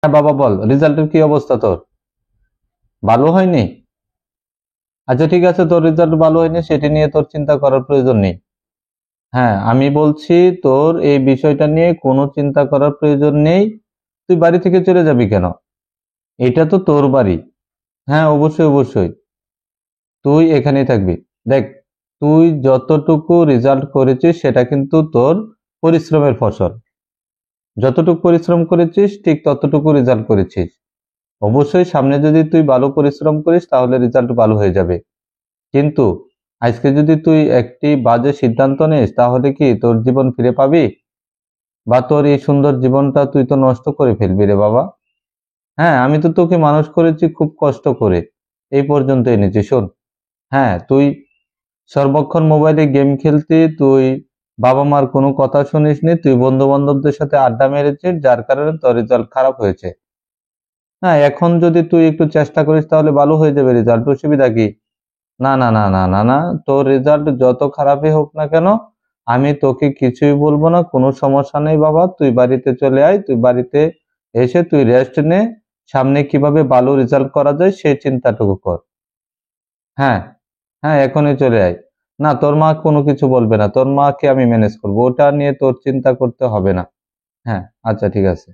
হ্যাঁ বাবা বল, রেজাল্টের কি অবস্থা তোর? ভালো হয়নি? আচ্ছা ঠিক আছে, তোর রেজাল্ট ভালো হয়নি সেটি নিয়ে তোর চিন্তা করার প্রয়োজন নেই। হ্যাঁ আমি বলছি, তোর এই বিষয়টা নিয়ে কোনো চিন্তা করার প্রয়োজন নেই। তুই বাড়ি থেকে চলে যাবি কেন? এটা তো তোর বাড়ি। হ্যাঁ অবশ্যই অবশ্যই, তুই এখানেই থাকবি। দেখ, তুই যতটুকু রেজাল্ট করেছিস সেটা কিন্তু তোর পরিশ্রমের ফসল। যতটুকু পরিশ্রম করেছিস ঠিক ততটুকু রেজাল্ট করেছিস। অবশ্যই সামনে যদি তুই ভালো পরিশ্রম করিস তাহলে রেজাল্ট ভালো হয়ে যাবে। কিন্তু আজকে যদি তুই একটি বাজে সিদ্ধান্ত নিস তাহলে কি তোর জীবন ফিরে পাবি? বা তোর এই সুন্দর জীবনটা তুই তো নষ্ট করে ফেলবি রে বাবা। হ্যাঁ আমি তো তোকে মানুষ করেছি খুব কষ্ট করে, এই পর্যন্ত এনেছি। শোন, হ্যাঁ তুই সর্বক্ষণ মোবাইলে গেম খেলতি, তুই বাবা মার কোনো কথা শুনিসনি, তুই বন্ধু বান্ধবদের সাথে আড্ডা মেরেছিস, যার কারণে তোর রেজাল্ট খারাপ হয়েছে। হ্যাঁ এখন যদি তুই একটু চেষ্টা করিস তাহলে ভালো হয়ে যাবে রেজাল্ট, অসুবিধা কি? না না না না না না, তোর রেজাল্ট যত খারাপই হোক না কেন আমি তোকে কিছুই বলবো না, কোনো সমস্যা নেই বাবা। তুই বাড়িতে চলে আয়, তুই বাড়িতে এসে তুই রেস্ট নে, সামনে কিভাবে ভালো রেজাল্ট করা যায় সেই চিন্তাটুকু কর। হ্যাঁ, হ্যাঁ এখনই চলে আয়। না তোর মা কোনো কিছু বলবে না, তোর মাকে আমি ম্যানেজ করবো, ওটা নিয়ে তোর চিন্তা করতে হবে না। হ্যাঁ আচ্ছা ঠিক আছে।